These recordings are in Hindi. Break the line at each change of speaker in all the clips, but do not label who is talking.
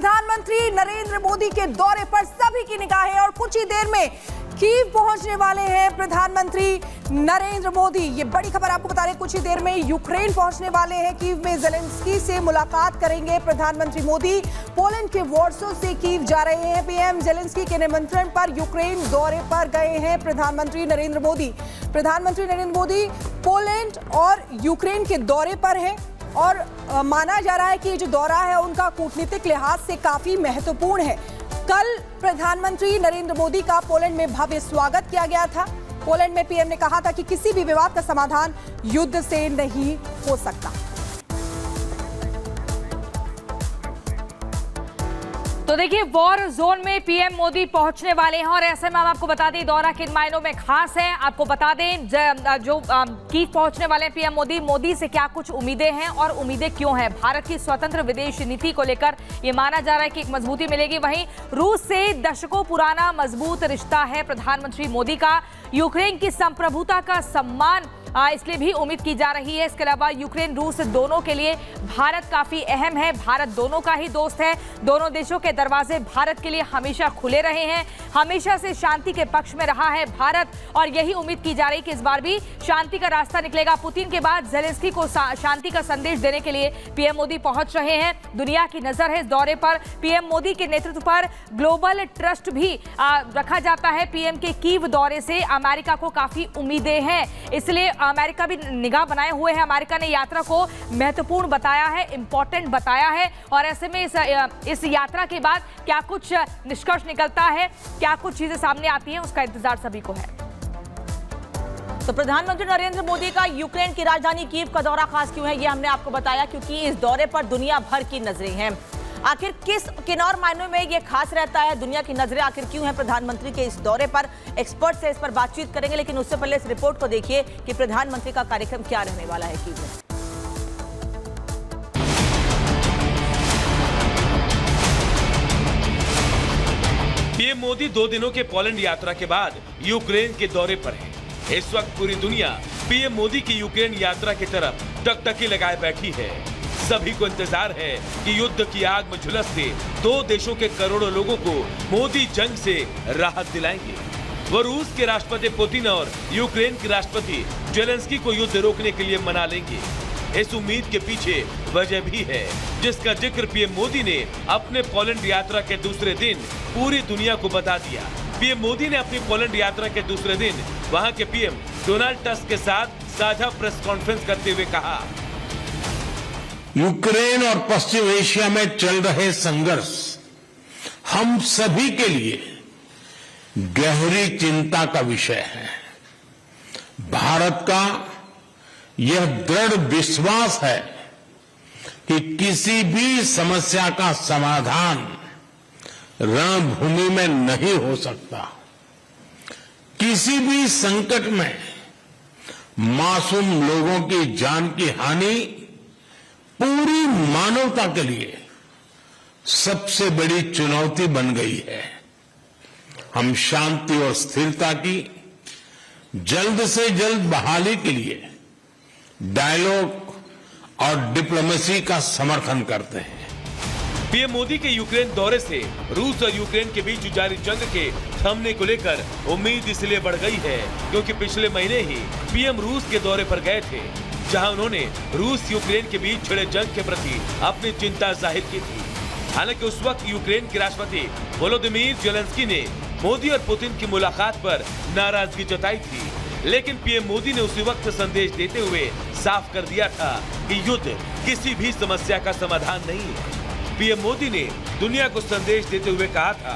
प्रधानमंत्री नरेंद्र मोदी के दौरे पर सभी की निगाहें और कुछ ही देर में कीव पहुंचने वाले हैं प्रधानमंत्री नरेंद्र मोदी। ये बड़ी खबर आपको बता रहे हैं, कुछ ही देर में यूक्रेन पहुंचने वाले हैं। कीव में जेलेंस्की से मुलाकात करेंगे प्रधानमंत्री मोदी। पोलैंड के वॉर्सो से कीव जा रहे हैं। पीएम जेलेंस्की के निमंत्रण पर यूक्रेन दौरे पर गए हैं प्रधानमंत्री नरेंद्र मोदी। प्रधानमंत्री नरेंद्र मोदी पोलैंड और यूक्रेन के दौरे पर हैं और माना जा रहा है कि ये जो दौरा है उनका कूटनीतिक लिहाज से काफी महत्वपूर्ण है। कल प्रधानमंत्री नरेंद्र मोदी का पोलैंड में भव्य स्वागत किया गया था। पोलैंड में पीएम ने कहा था कि किसी भी विवाद का समाधान युद्ध से नहीं हो सकता।
तो देखिए, वॉर जोन में पीएम मोदी पहुंचने वाले हैं और ऐसे में हम आपको बता दें दौरा किन मायनों में खास है। आपको बता दें जो कीव पहुंचने वाले हैं पीएम मोदी से क्या कुछ उम्मीदें हैं और उम्मीदें क्यों हैं। भारत की स्वतंत्र विदेश नीति को लेकर ये माना जा रहा है कि एक मजबूती मिलेगी। वहीं रूस से दशकों पुराना मजबूत रिश्ता है प्रधानमंत्री मोदी का। यूक्रेन की संप्रभुता का सम्मान इसलिए भी उम्मीद की जा रही है। इसके अलावा यूक्रेन रूस दोनों के लिए भारत काफी अहम है। भारत दोनों का ही दोस्त है। दोनों देशों के दरवाजे भारत के लिए हमेशा खुले रहे हैं। हमेशा से शांति के पक्ष में रहा है भारत और यही उम्मीद की जा रही है कि इस बार भी शांति का रास्ता निकलेगा। पुतिन के बाद जेलेंस्की को शांति का संदेश देने के लिए पीएम मोदी पहुंच रहे हैं। दुनिया की नजर है इस दौरे पर। पीएम मोदी के नेतृत्व पर ग्लोबल ट्रस्ट भी रखा जाता है। पीएम के कीव दौरे से अमेरिका को काफी उम्मीदें हैं, इसलिए अमेरिका भी निगाह बनाए हुए है। अमेरिका ने यात्रा को महत्वपूर्ण बताया है, इंपॉर्टेंट बताया है और ऐसे में इस यात्रा के बाद क्या कुछ निष्कर्ष निकलता है, क्या कुछ चीजें सामने आती हैं, उसका इंतजार सभी को है।
तो प्रधानमंत्री नरेंद्र मोदी का यूक्रेन की राजधानी कीव का दौरा खास क्यों है, ये हमने आपको बताया क्योंकि इस दौरे पर दुनिया भर की नजरें हैं। आखिर किन और मायनों में ये खास रहता है, दुनिया की नजरें आखिर क्यों हैं प्रधानमंत्री के इस दौरे पर, एक्सपर्ट से इस पर बातचीत करेंगे। लेकिन उससे पहले इस रिपोर्ट को देखिए कि प्रधानमंत्री का कार्यक्रम क्या रहने वाला है कीव में।
पीएम मोदी 2 दिनों के पोलैंड यात्रा के बाद यूक्रेन के दौरे पर है। इस वक्त पूरी दुनिया पीएम मोदी की यूक्रेन यात्रा की तरफ टकटकी लगाए बैठी है। सभी को इंतजार है कि युद्ध की आग में झुलसते 2 देशों के करोड़ों लोगों को मोदी जंग से राहत दिलाएंगे। वो रूस के राष्ट्रपति पुतिन और यूक्रेन के राष्ट्रपति जेलेंस्की को युद्ध रोकने के लिए मना लेंगे। इस उम्मीद के पीछे वजह भी है जिसका जिक्र पीएम मोदी ने अपने पोलैंड यात्रा के दूसरे दिन पूरी दुनिया को बता दिया। पीएम मोदी ने अपनी पोलैंड यात्रा के दूसरे दिन वहां के पीएम डोनाल्ड टस्क के साथ साझा प्रेस कॉन्फ्रेंस करते हुए कहा,
यूक्रेन और पश्चिम एशिया में चल रहे संघर्ष हम सभी के लिए गहरी चिंता का विषय है। भारत का यह दृढ़ विश्वास है कि किसी भी समस्या का समाधान रणभूमि में नहीं हो सकता। किसी भी संकट में मासूम लोगों की जान की हानि पूरी मानवता के लिए सबसे बड़ी चुनौती बन गई है। हम शांति और स्थिरता की जल्द से जल्द बहाली के लिए डायलॉग और डिप्लोमेसी का समर्थन करते हैं।
पीएम मोदी के यूक्रेन दौरे से रूस और यूक्रेन के बीच जारी जंग के थमने को लेकर उम्मीद इसलिए बढ़ गई है क्योंकि पिछले महीने ही पीएम रूस के दौरे पर गए थे, जहां उन्होंने रूस यूक्रेन के बीच छिड़े जंग के प्रति अपनी चिंता जाहिर की थी। हालांकि उस वक्त यूक्रेन के राष्ट्रपति वोलोदिमीर जेलेंस्की ने मोदी और पुतिन की मुलाकात पर नाराजगी जताई थी, लेकिन पीएम मोदी ने उसी वक्त संदेश देते हुए साफ कर दिया था कि युद्ध किसी भी समस्या का समाधान नहीं है। पीएम मोदी ने दुनिया को संदेश देते हुए कहा था,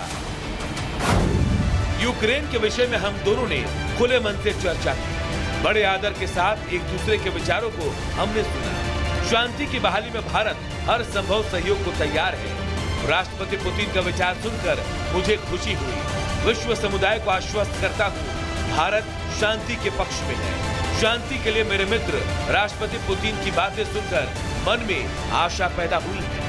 यूक्रेन के विषय में हम दोनों ने खुले मन से चर्चा की। बड़े आदर के साथ एक दूसरे के विचारों को हमने सुना। शांति की बहाली में भारत हर संभव सहयोग को तैयार है। राष्ट्रपति पुतिन का विचार सुनकर मुझे खुशी हुई। विश्व समुदाय को आश्वस्त करता हूँ, भारत शांति के पक्ष में है। शांति के लिए मेरे मित्र राष्ट्रपति पुतिन की बातें सुनकर मन में आशा पैदा हुई है।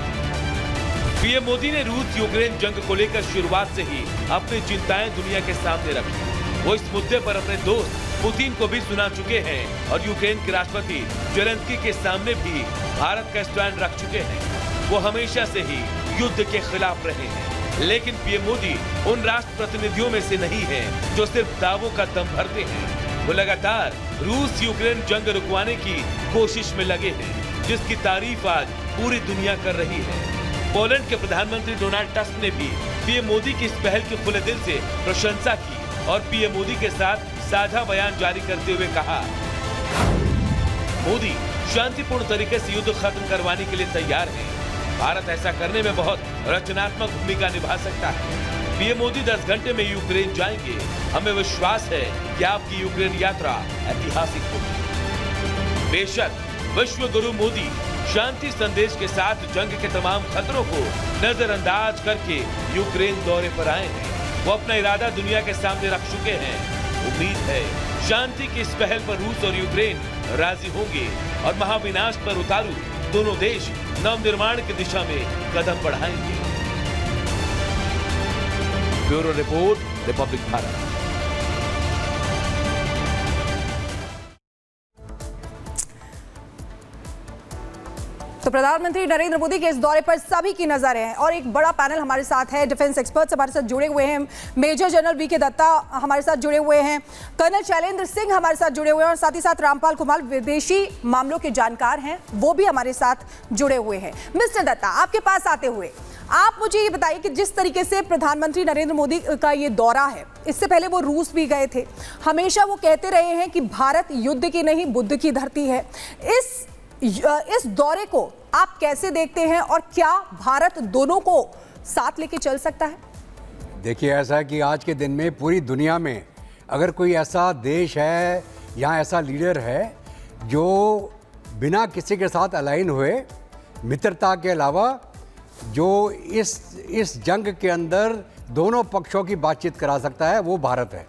पीएम मोदी ने रूस यूक्रेन जंग को लेकर शुरुआत से ही अपनी चिंताएं दुनिया के सामने रखी। वो इस मुद्दे पर अपने दोस्त पुतिन को भी सुना चुके हैं और यूक्रेन के राष्ट्रपति जेलेंस्की के सामने भी भारत का स्टैंड रख चुके हैं। वो हमेशा से ही युद्ध के खिलाफ रहे हैं, लेकिन पीएम मोदी उन राष्ट्र प्रतिनिधियों में से नहीं हैं जो सिर्फ दावों का दम भरते हैं। वो लगातार रूस यूक्रेन जंग रुकवाने की कोशिश में लगे हैं, जिसकी तारीफ आज पूरी दुनिया कर रही है। पोलैंड के प्रधानमंत्री डोनाल्ड टस्क ने भी पीएम मोदी की इस पहल की खुले दिल से प्रशंसा की और पीएम मोदी के साथ साझा बयान जारी करते हुए कहा, मोदी शांतिपूर्ण तरीके से युद्ध खत्म करवाने के लिए तैयार है। भारत ऐसा करने में बहुत रचनात्मक भूमिका निभा सकता है। पीएम मोदी 10 घंटे में यूक्रेन जाएंगे। हमें विश्वास है कि आपकी यूक्रेन यात्रा ऐतिहासिक होगी। बेशक विश्व गुरु मोदी शांति संदेश के साथ जंग के तमाम खतरों को नजरअंदाज करके यूक्रेन दौरे पर आए हैं। वो अपना इरादा दुनिया के सामने रख चुके हैं। उम्मीद है शांति की इस पहल पर रूस और यूक्रेन राजी होंगे और महाविनाश पर उतारू दोनों देश नवनिर्माण की दिशा में कदम बढ़ाएंगे। Bureau report, Republic Bharat.
तो प्रधानमंत्री नरेंद्र मोदी के इस दौरे पर सभी की नजर है और एक बड़ा पैनल हमारे साथ है। डिफेंस एक्सपर्ट्स हमारे साथ जुड़े हुए हैं। मेजर जनरल वी के दत्ता हमारे साथ जुड़े हुए हैं, कर्नल शैलेंद्र सिंह हमारे साथ जुड़े हुए हैं और साथ ही साथ रामपाल कुमार विदेशी मामलों के जानकार हैं, वो भी हमारे साथ जुड़े हुए हैं। मिस्टर दत्ता, आपके पास आते हुए आप मुझे ये बताइए कि जिस तरीके से प्रधानमंत्री नरेंद्र मोदी का ये दौरा है, इससे पहले वो रूस भी गए थे, हमेशा वो कहते रहे हैं कि भारत युद्ध की नहीं बुद्ध की धरती है। इस दौरे को आप कैसे देखते हैं और क्या भारत दोनों को साथ लेके चल सकता है?
देखिए, ऐसा है कि आज के दिन में पूरी दुनिया में अगर कोई ऐसा देश है या ऐसा लीडर है जो बिना किसी के साथ अलाइन हुए, मित्रता के अलावा जो इस जंग के अंदर दोनों पक्षों की बातचीत करा सकता है, वो भारत है।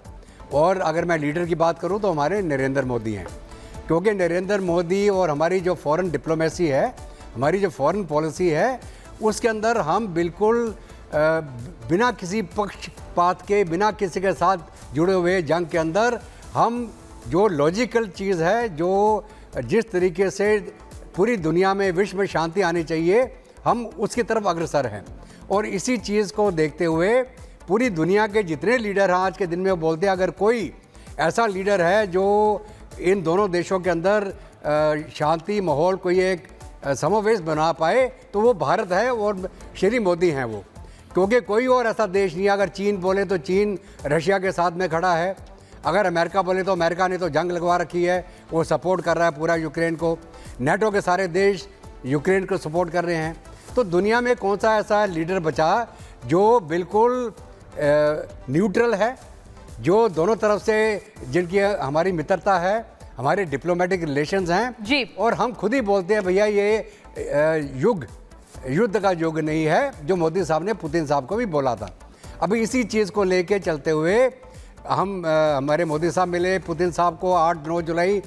और अगर मैं लीडर की बात करूं तो हमारे नरेंद्र मोदी हैं, क्योंकि नरेंद्र मोदी और हमारी जो फॉरेन डिप्लोमेसी है, हमारी जो फॉरेन पॉलिसी है, उसके अंदर हम बिल्कुल बिना किसी पक्षपात के, बिना किसी के साथ जुड़े हुए जंग के अंदर हम जो लॉजिकल चीज़ है, जो जिस तरीके से पूरी दुनिया में विश्व में शांति आनी चाहिए, हम उसकी तरफ अग्रसर हैं। और इसी चीज़ को देखते हुए पूरी दुनिया के जितने लीडर हैं आज के दिन में, वो बोलते हैं अगर कोई ऐसा लीडर है जो इन दोनों देशों के अंदर शांति माहौल कोई एक समावेश बना पाए तो वो भारत है और श्री मोदी हैं वो। क्योंकि कोई और ऐसा देश नहीं है। अगर चीन बोले तो चीन रशिया के साथ में खड़ा है, अगर अमेरिका बोले तो अमेरिका ने तो जंग लगवा रखी है, वो सपोर्ट कर रहा है पूरा यूक्रेन को। नेटो के सारे देश यूक्रेन को सपोर्ट कर रहे हैं। तो दुनिया में कौन सा ऐसा लीडर बचा जो बिल्कुल न्यूट्रल है, जो दोनों तरफ से जिनकी हमारी मित्रता है, हमारे डिप्लोमेटिक रिलेशंस हैं
जी।
और हम खुद ही बोलते हैं भैया ये युद्ध का युग नहीं है, जो मोदी साहब ने पुतिन साहब को भी बोला था। अभी इसी चीज़ को लेके चलते हुए हमारे मोदी साहब मिले पुतिन साहब को 8-9 जुलाई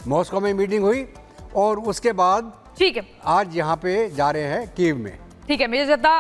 मॉस्को में मीटिंग हुई और उसके बाद
ठीक है,
आज यहाँ पे जा रहे हैं कीव में।
ठीक है मेजर दत्ता।